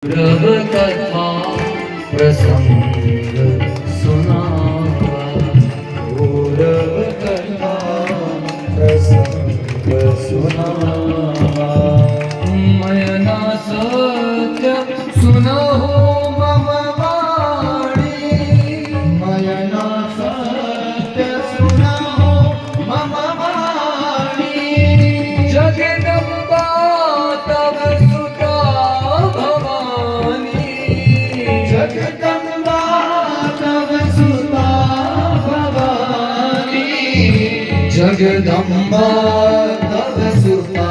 रव कथा प्रसंग सुनावा, गौरव कथा प्रसंग सुनावा। मयना सत्य सुनहो मम वाणी, मयना सत्य सुनहो मम वाणी। जगदम्बा तव सुता भवानी, जगदम्बा तव सुता भवानी, जगदम्बा तव सुता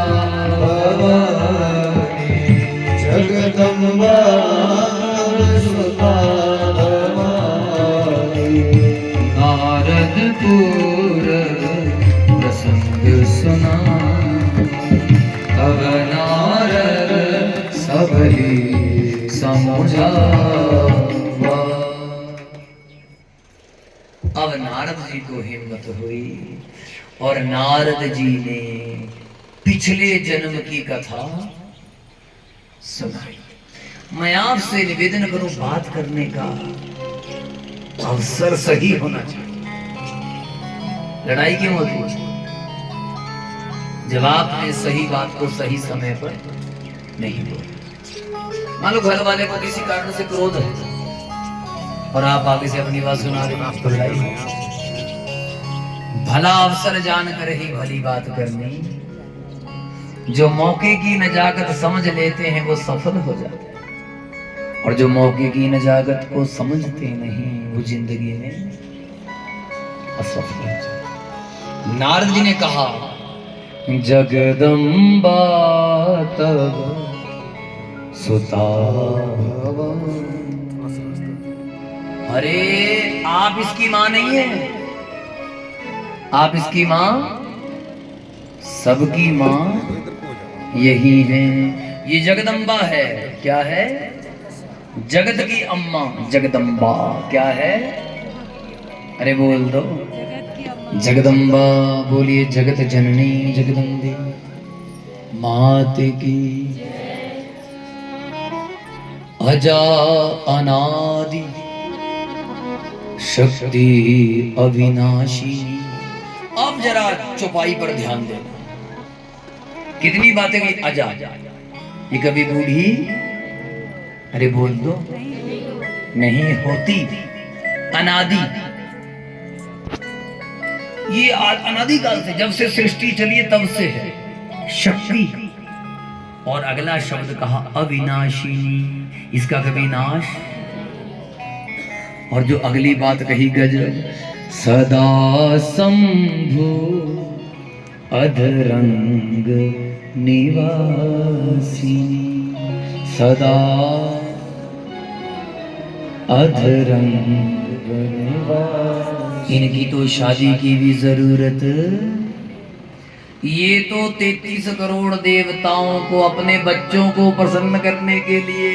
भवानी, जगदम्बा तव सुता भवानी। नारदपुर प्रसंग सुना, तब नारद सबहि समझावा। अब नारद जी को हिम्मत हुई और नारद जी ने पिछले जन्म की कथा सुनाई। मैं आपसे निवेदन करूं, बात करने का अवसर सही होना चाहिए। लड़ाई क्यों होती है? जब आपने सही बात को सही समय पर नहीं बोला। मान लो घर वाले को किसी कारण से क्रोध है और आप आगे से अपनी बात सुना रहे, आप तो लड़ाई है। भला अवसर जानकर ही भली बात करनी। जो मौके की नजाकत समझ लेते हैं वो सफल हो जाते हैं, और जो मौके की नजाकत को समझते नहीं वो जिंदगी में असफल हो जाते। नारद जी ने कहा, जगदम्बा तव सुता भवानी। अरे आप इसकी मां नहीं है, आप इसकी मां, सबकी मां यही है। ये जगदम्बा है। क्या है? जगत की अम्मा जगदम्बा। क्या है? अरे बोल दो, जगदम्बा। बोलिए, जगत जननी जगदम्बे मात की। अजा अनादि शक्ति अविनाशी। अब जरा चौपाई पर ध्यान देना। कितनी बातें की? अजा, ये कभी बूढ़ी, अरे बोल दो, नहीं होती। अनादि, ये अनादि काल से, जब से सृष्टि चली है तब से है। शक्ति, और अगला शब्द कहा अविनाशिनी, इसका कभी नाश। और जो अगली बात कही गजब, सदा शंभु अधरंग निवासिनी, सदा अधरंग निवासिनी। इनकी तो शादी की भी जरूरत। ये तो 33 करोड़ देवताओं को अपने बच्चों को प्रसन्न करने के लिए,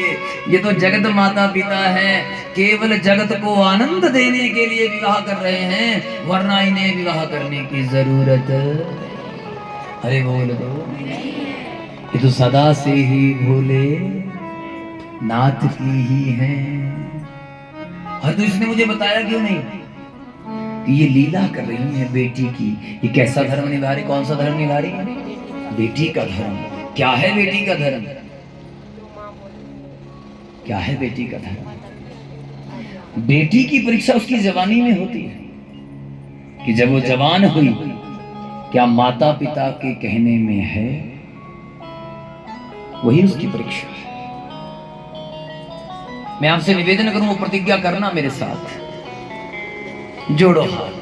ये तो जगत माता पिता है, केवल जगत को आनंद देने के लिए विवाह कर रहे हैं, वरना इन्हें विवाह करने की जरूरत, अरे बोल दो, ये तो सदा से ही भोले नाथ की ही है। और तो इसने मुझे बताया क्यों नहीं कि ये लीला कर रही है बेटी की। ये कैसा धर्म निभा रही? कौन सा धर्म निभा रही? बेटी का धर्म। क्या है बेटी का धर्म? क्या है बेटी का धर्म? बेटी की परीक्षा उसकी जवानी में होती है कि जब वो जवान हुई, क्या माता पिता के कहने में है, वही उसकी परीक्षा है। मैं आपसे निवेदन करूं, वो प्रतिज्ञा करना मेरे साथ। जोड़ो हाथ।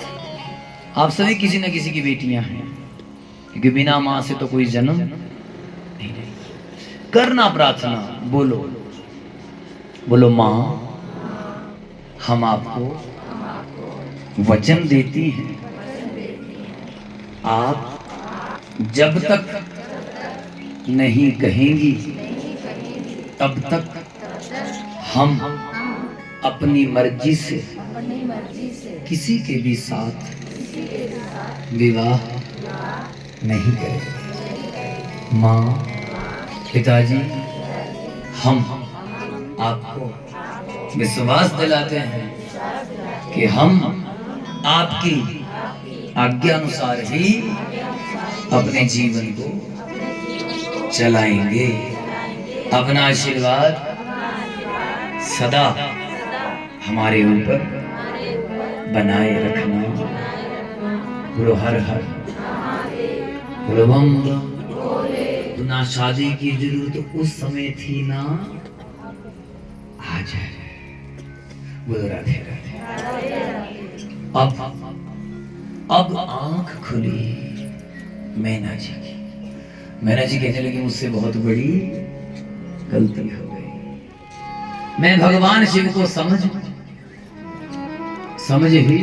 आप सभी किसी न किसी की बेटियां हैं, क्योंकि बिना मां से तो कोई जन्म नहीं। करना प्रार्थना, बोलो बोलो, मां हम आपको वचन देती हैं, आप जब तक नहीं कहेंगी तब तक हम अपनी मर्जी से किसी के भी साथ विवाह नहीं करेंगे। माँ, पिताजी, हम आपको विश्वास दिलाते हैं कि हम आपकी आज्ञा अनुसार ही अपने जीवन को चलाएंगे। अपना आशीर्वाद सदा हमारे ऊपर बनाए रखना। बोलो हर हर, बोलो बम। ना शादी की जरूरत उस समय थी ना आज है। बोलो राधे राधे। अब आंख खुली मैना जी की। मैना जी कहने लगी मुझसे बहुत बड़ी गलती हो गई। मैं भगवान शिव को समझ ही।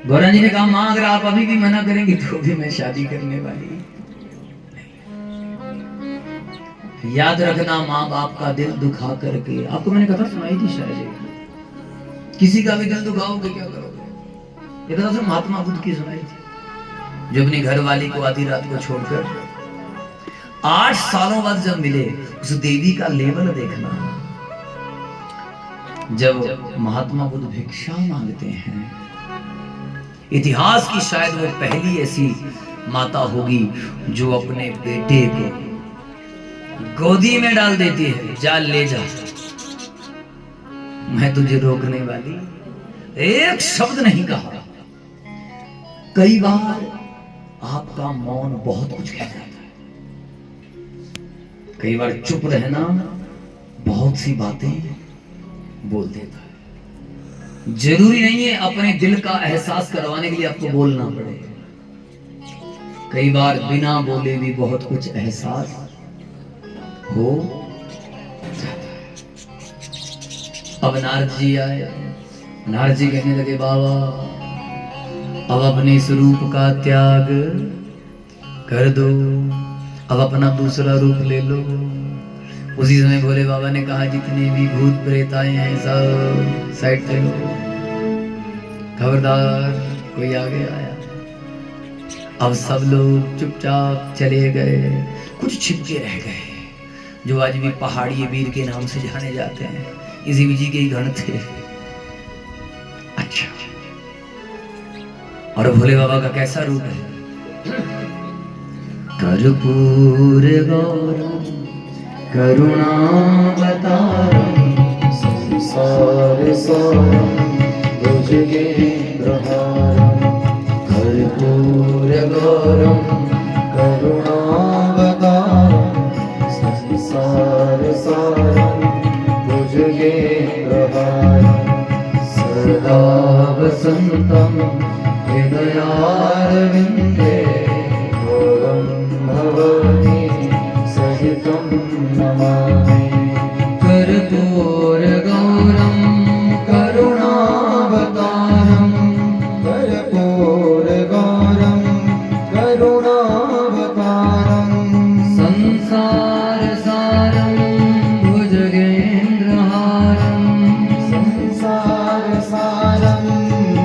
गौरन जी ने कहा मां अगर आप अभी भी मना करेंगी तो भी मैं शादी करने वाली नहीं। याद रखना माँ बाप का दिल दुखा करके, आपको मैंने कथा सुनाई थी शायद, किसी का भी दिल दुखाओगे क्या करोगे। ये कथा सिर्फ महात्मा बुद्ध की सुनाई थी, जो अपनी घर वाली को आधी रात को छोड़कर 8 सालों बाद जब मिले, उस देवी का लेवल देखना। जब महात्मा बुद्ध भिक्षा मांगते हैं, इतिहास की शायद वो पहली ऐसी माता होगी जो अपने बेटे को गोदी में डाल देती है, जा ले जा, मैं तुझे रोकने वाली। एक शब्द नहीं कहा। कई बार आपका मौन बहुत कुछ कह जाता है। कई बार चुप रहना बहुत सी बातें बोल देता है। जरूरी नहीं है अपने दिल का एहसास करवाने के लिए आपको बोलना पड़े। कई बार बिना बोले भी बहुत कुछ एहसास हो जाता है। अब नारद जी आए। नारद जी कहने लगे बाबा अब अपने स्वरूप का त्याग कर दो, अब अपना दूसरा रूप ले लो। उसी समय भोले बाबा ने कहा जितने भी भूत प्रेत आए हैं सब साइड पे लो, खबरदार कोई आगे आया। अब सब लोग चुपचाप चले गए। कुछ छिपके रह गए जो आज भी पहाड़ी वीर के नाम से जाने जाते हैं। इसी विजी के ही गण थे। अच्छा, और भोले बाबा का कैसा रूप है। कर्पूर गौरम करुणावतारम संसार सारम भुजगेन्द्रहारम। कर्पूर गौरम करुणावतारम संसार सारम भुजगेन्द्रहारम। सदा वसन्तं हृदयारविन्दे भवं भवानी सहितं नमामि। कर्पूर गौरम करुणावतारम कर्पूर गौरम करुणावतारम संसार सारम भुजगेन्द्रहारम। संसार सारम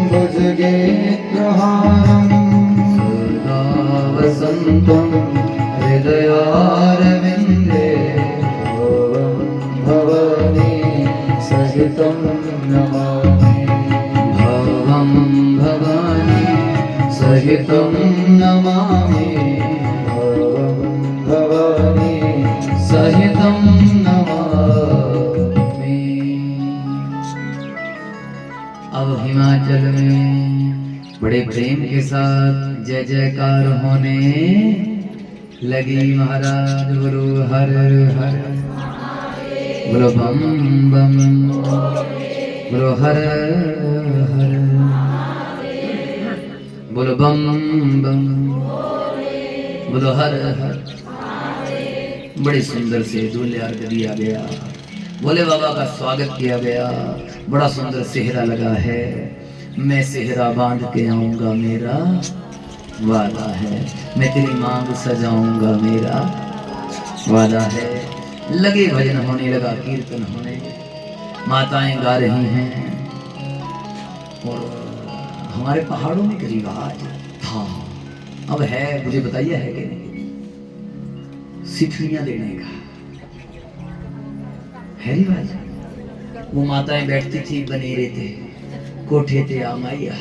भुजगेन्द्रहारम। सदा वसन्तं हृदयारविन्दे भवं भवानी सहितं नमामि। भवं भवानी सहितं नमामि। भवं भवानी सहितं नमामि। अब हिमाचल में बड़े प्रेम के साथ जय जयकार होने लगी। महाराज बोलो हर हर, बोलो बम बम, बोलो हर हर, बोलो बम बम, बोलो हर हर। बड़े सुंदर से दूल्हे अर्घ दिया गया, भोले बाबा का स्वागत किया गया। बड़ा सुंदर सेहरा लगा है। मैं सेहरा बांध के आऊंगा मेरा वादा है। मैं तेरी मांग सजाऊंगा मेरा वादा है। लगे भजन होने लगा, कीर्तन होने, माताएं गा रही हैं। और हमारे पहाड़ों में रिवाज था, अब है, मुझे बताइए है कि नहीं। सिठनियां देने का है रिवाज। वो माताएं बैठती थी, बनेरे थे, कोठे थे, आमाइया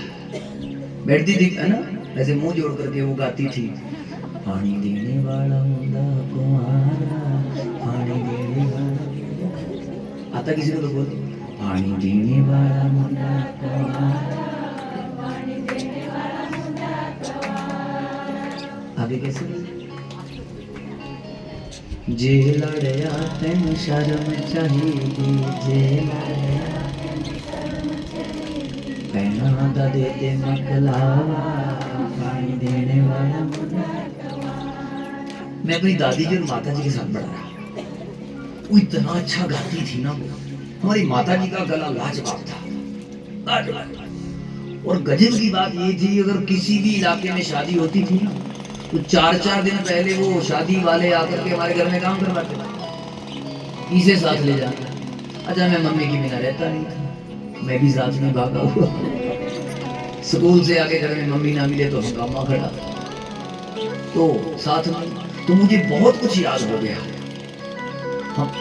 बैठती थी, है ना, ऐसे मुंह जोड़ करके वो गाती थी, पानी देने वाला मुंडा कुमारा, पानी देने वाला। आता किसी को तो बोल, पानी देने वाला मुंडा कुमारा, पानी देने वाला मुंडा कुमारा। आगे कैसे? जे लड़या तेन शर्म चाहिए, जे लड़या पैना दा देते मकलावा, पानी देने वाला मुंडा। मैं अपनी दादी जी और माता जी के साथ बड़ा रहा। वो इतना अच्छा गाती थी ना, वो हमारी माता जी का गला लाजवाब था, लाजवाब। और गजल की बात ये थी, अगर किसी भी इलाके में शादी होती थी ना, तो 4-4 दिन पहले वो शादी वाले आकर के हमारे घर में काम करवाते थे, इसे साथ ले जाना। अच्छा, मैं मम्मी की बिना रहता नहीं था, मैं भी साथ में भागा हुआ। स्कूल से आके घर में मम्मी ना मिले तो हंगामा खड़ा, तो साथ में। तो मुझे बहुत कुछ याद हो गया।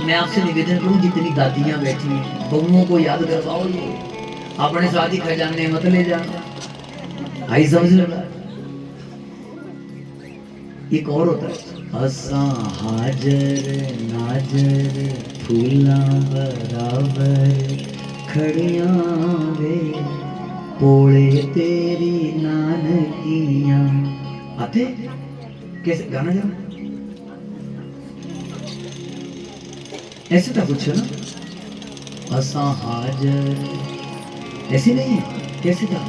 मैं आपसे निवेदन करूं, जितनी दादियां बैठी हैं, बहुओं को याद करवाओ, ये अपने शादी खजाने मत ले जाना। आई समझ लो। एक और होता है, असा हाजर नाजर फूला बराबर खड़ियां वे पोले तेरी नानकियां। आते कैसे गाना जाना? ऐसे था कुछ ना, असा हाजर, ऐसे नहीं है, कैसे था?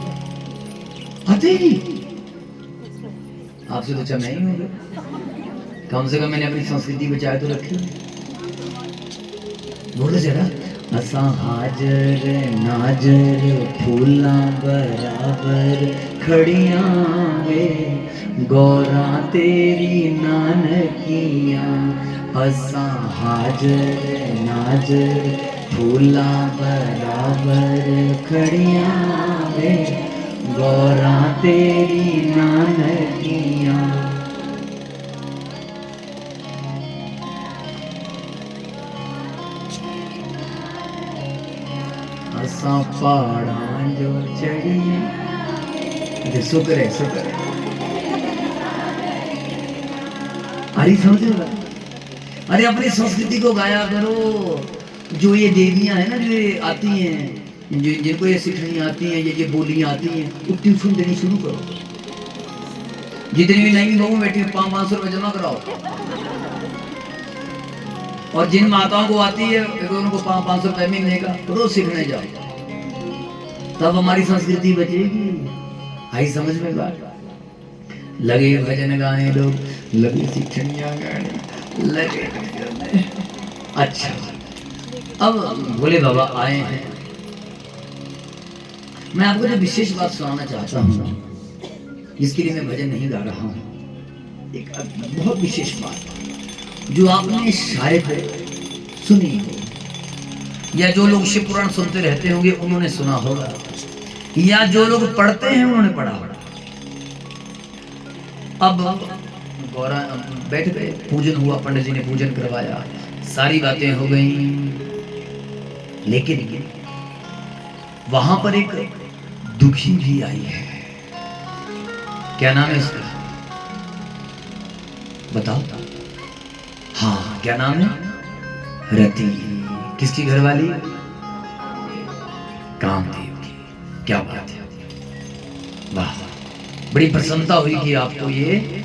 आते ही आपसे तो चलना ही होगा। कम से कम मैंने अपनी संस्कृति बचाए तो रखी। बोलो जरा, असा हाजर नाजर फूला बराबर खड़ियां वे गौरा तेरी नानकियां। असा हाजर नाजर फूला बराबर खड़ियां वे गौरा तेरी नानकियां। असा पहाड़ा जो चढ़ी, शुक्र है, शुक्र है। अरे समझो, अरे अपनी संस्कृति को गाया करो। जो ये देवियां है ना, जो ये आती हैं, जिनको ये सिखनी आती हैं, ये बोलियां आती हैं, वो ट्यूशन देनी शुरू करो। जितनी भी नई बहू बैठी 500 रुपए जमा कराओ, और जिन माताओं को आती है उनको 500 रुपए महीने का रोज सीखने जाओ, तब हमारी संस्कृति बचेगी। आई समझ में बात? लगे भजन गाने लोग, लगे सिखनियां गाने, लगे। अच्छा, अब भोले बाबा आए हैं। मैं आपको जो विशेष बात सुनाना चाहता हूँ, जिसके लिए मैं भजन नहीं गा रहा हूँ, एक बहुत विशेष बात जो आपने शायद सुनी हो, या जो लोग शिव पुराण सुनते रहते होंगे उन्होंने सुना होगा, या जो लोग पढ़ते हैं उन्होंने पढ़ा होगा। अब गौरा बैठ गए, पूजन हुआ, पंडित जी ने पूजन करवाया, सारी बातें हो गई, लेकिन वहां पर एक दुखी भी आई है। क्या नाम है उसका? बताओ। हाँ, क्या नाम है? रति। किसकी घरवाली? कामदेव की। क्या बात है, वाह, बड़ी प्रसन्नता हुई कि आपको ये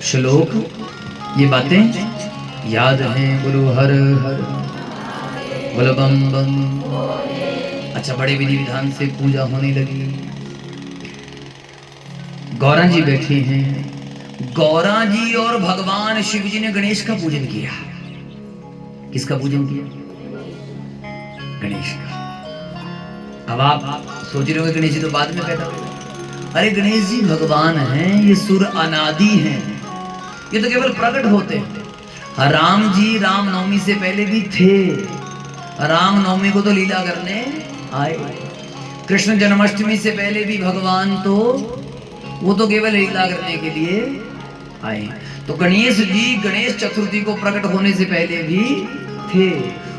श्लोक, ये बातें याद हैं। बोलो हर हर, बोलो बम बम। अच्छा, बड़े विधि विधान से पूजा होने लगी। गौरा जी बैठी हैं। गौरा जी और भगवान शिव जी ने गणेश का पूजन किया। किसका पूजन किया? गणेश का। अब आप सोच रहे हो गणेश जी तो बाद में पैदा हुए। अरे गणेश जी भगवान हैं, ये सुर अनादि हैं, ये तो केवल प्रकट होते हैं। राम जी रामनवमी से पहले भी थे, रामनवमी को तो लीला करने आए। कृष्ण जन्माष्टमी से पहले भी भगवान तो, वो तो केवल लीला करने के लिए आए। तो गणेश जी गणेश चतुर्थी को प्रकट होने से पहले भी थे,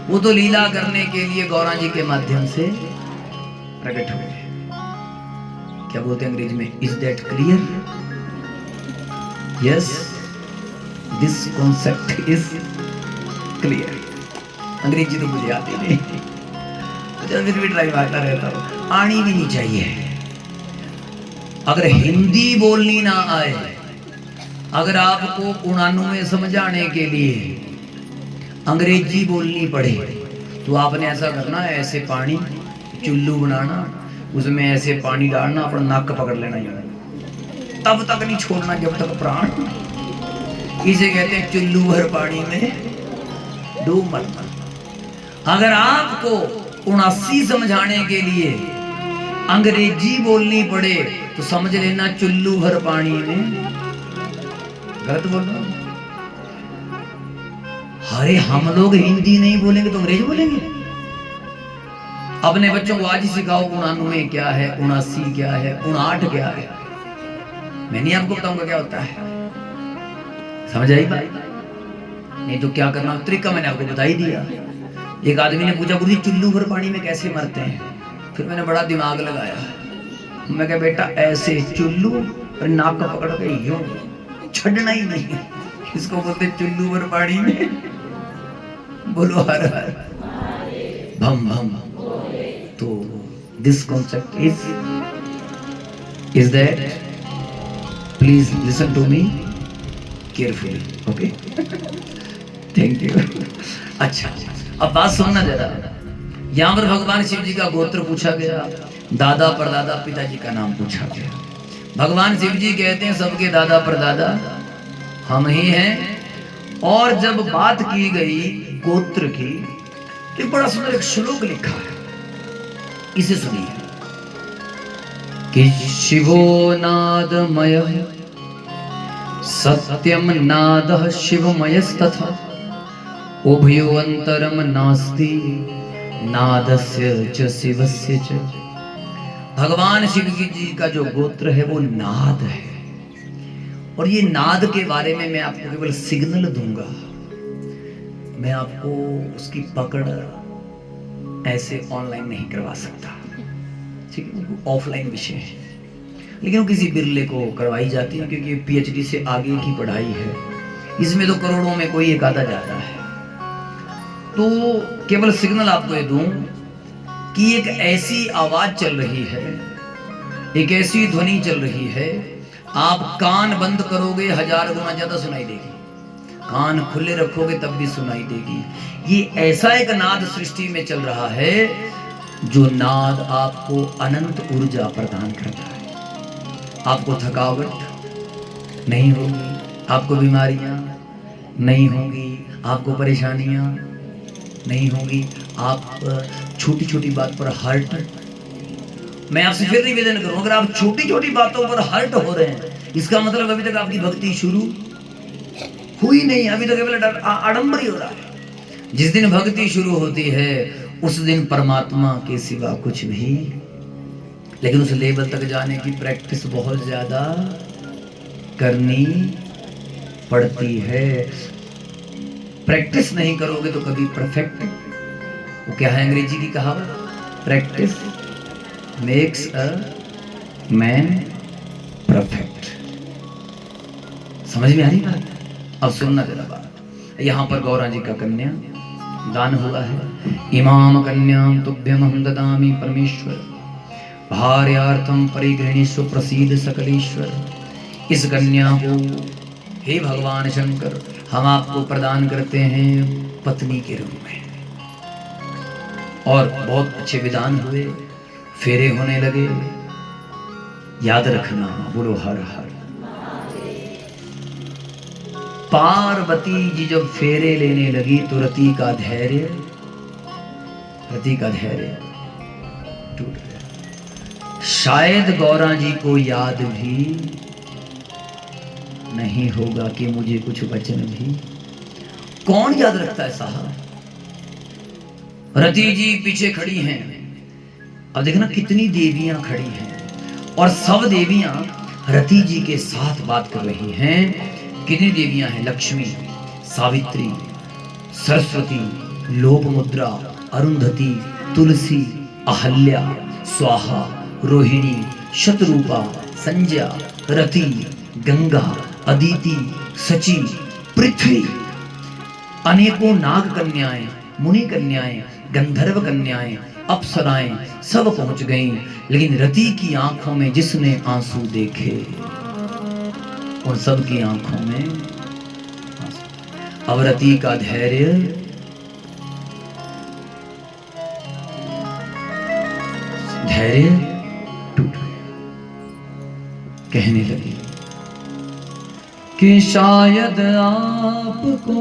वो तो लीला करने के लिए गौरा जी के माध्यम से प्रकट हुए। क्या बोलते हैं अंग्रेजी में, is that clear? Yes, this concept is clear. अंग्रेजी तो मुझे आती नहीं, तो फिर भी ट्राई मारता रहता हूँ, आनी भी नहीं चाहिए। अगर हिंदी बोलनी ना आए, अगर आपको 99 समझाने के लिए अंग्रेजी बोलनी पड़े, तो आपने ऐसा करना है, ऐसे पानी चुल्लू बनाना, उसमें ऐसे पानी डालना, अपना नाक पकड़ लेना, तब तक नहीं छोड़ना जब तक प्राण। इसे कहते हैं चुल्लू भर पानी में डूब मरना। अगर आपको 79 समझाने के लिए अंग्रेजी बोलनी पड़े, तो समझ लेना चुल्लू भर पानी में। गलत बोल रहा हूं? अरे हम लोग हिंदी नहीं बोलेंगे तो अंग्रेजी बोलेंगे। अपने बच्चों को आज ही सिखाओ 99 क्या है, 79 क्या है, 59 क्या है। मैं नहीं आपको बताऊंगा क्या होता है, समझ आई बात? नहीं तो क्या करना, तरीका मैंने आपको बता ही दिया। एक आदमी ने पूछा, गुरुजी चुल्लू भर पानी में कैसे मरते हैं? फिर मैंने बड़ा दिमाग लगाया, मैं कहा बेटा ऐसे चुल्लू और नाक पकड़ के यूं छड़ना ही नहीं, इसको बोलते चुल्लू भर पानी में। बोलो हर हर भम भम। तो this concept is that, please listen to me carefully, okay? Thank you. अच्छा, अब बात सुनना जरा। यहाँ पर भगवान शिव जी का गोत्र पूछा गया, दादा परदादा पिताजी का नाम पूछा गया। भगवान शिव जी कहते हैं सबके दादा परदादा हम ही हैं। और जब बात की गई गोत्र की, तो बड़ा सुंदर एक श्लोक लिखा है, इसे सुनिए कि शिवो नादमय सत्यम नादः शिवमयस्तथा उभयो अंतरम नास्ति नादस्य च शिवस्य च। भगवान शिव जी का जो गोत्र है वो नाद है, और ये नाद के बारे में मैं आपको केवल सिग्नल दूंगा, मैं आपको उसकी पकड़ ऐसे ऑनलाइन नहीं करवा सकता, ठीक है? ऑफलाइन विषय है, लेकिन वो किसी बिरले को करवाई जाती है, क्योंकि पीएचडी से आगे की पढ़ाई है। इसमें तो करोड़ों में कोई एक आधा जाता है। तो केवल सिग्नल आपको ये दूं कि एक ऐसी आवाज चल रही है, एक ऐसी ध्वनि चल रही है, आप कान बंद करोगे 1000 गुना ज्यादा सुनाई देगी, कान खुले रखोगे तब भी सुनाई देगी। ये ऐसा एक नाद सृष्टि में चल रहा है, जो नाद आपको अनंत ऊर्जा प्रदान करता है। आपको थकावट नहीं होगी, आपको बीमारियां नहीं होंगी, आपको परेशानियां नहीं होगी, आप छोटी छोटी बात पर हर्ट। मैं आपसे फिर निवेदन करूं, अगर आप छोटी छोटी बातों पर हर्ट हो रहे हैं, इसका मतलब अभी तक आपकी भक्ति शुरू हुई नहीं, अभी तक केवल आडंबर ही हो रहा है। जिस दिन भक्ति शुरू होती है उस दिन परमात्मा के सिवा कुछ नहीं, लेकिन उस लेवल तक जाने की प्रैक्टिस बहुत ज्यादा करनी पड़ती है। प्रैक्टिस नहीं करोगे तो कभी परफेक्ट, वो क्या है अंग्रेजी की कहावत, practice makes a man perfect. समझ में आ रही बात? अब सुनना जरा बात। यहाँ पर गौरा जी का कन्या दान हुआ है। इमाम कन्याम तुभ्यमहं ददामि परमेश्वर, भार्यार्थम परिगृहीष्व प्रसीद सकलेश्वर। इस कन्या को हे भगवान शंकर हम आपको प्रदान करते हैं पत्नी के रूप में। और बहुत अच्छे विधान हुए, फेरे होने लगे। याद रखना, बोलो हर हर। पार्वती जी जब फेरे लेने लगी तो रति का धैर्य टूट गया। शायद गौरा जी को याद भी नहीं होगा कि मुझे कुछ वचन भी, कौन याद रखता है साहब। रति जी पीछे खड़ी हैं, अब देखना कितनी देवियां खड़ी हैं, और सब देवियां रति जी के साथ बात कर रही हैं कितनी देवियां हैं? लक्ष्मी, सावित्री, सरस्वती, लोपमुद्रा, अरुंधति, तुलसी, अहल्या, स्वाहा, रोहिणी, शतरूपा, संज्ञा, रति, गंगा, अदिति, सची, पृथ्वी, अनेकों नाग कन्याएं, मुनि कन्याएं, गंधर्व कन्याएं, अप्सराएं सब पहुंच गईं, लेकिन रति की आंखों में जिसने आंसू देखे, उन सब की आंखों में अब रति का धैर्य टूट गया। कहने लगी कि शायद आपको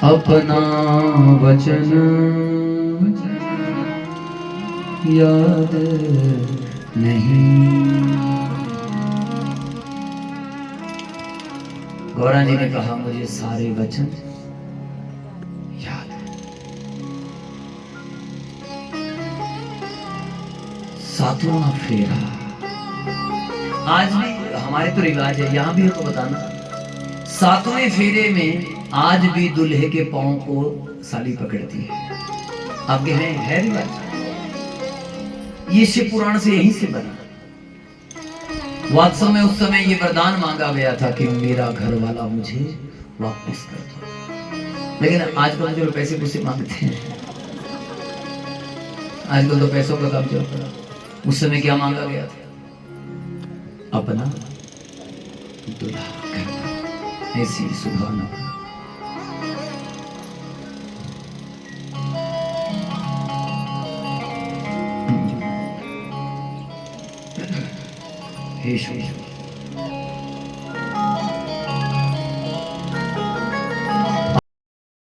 अपना वचन याद नहीं। गौरा जी ने कहा मुझे सारे वचन याद है। सातवां फेरा आज भी हमारे तो रिवाज है, यहां भी हो तो बताना। सातवें फेरे में आज भी दूल्हे के पांव को साली पकड़ती है। आपके है रिवाज? ये शिव पुराण से यहीं से बना। वात्सव में उस समय ये वरदान मांगा गया था कि मेरा घर वाला मुझे वापस कर दो, लेकिन आजकल जो पैसे मुझसे मांगते हैं, आजकल तो पैसों का काम चल पड़ा। उस समय क्या मांगा गया था? अपना दूल्हा कर दो। ऐसी सुभान अल्लाह। हे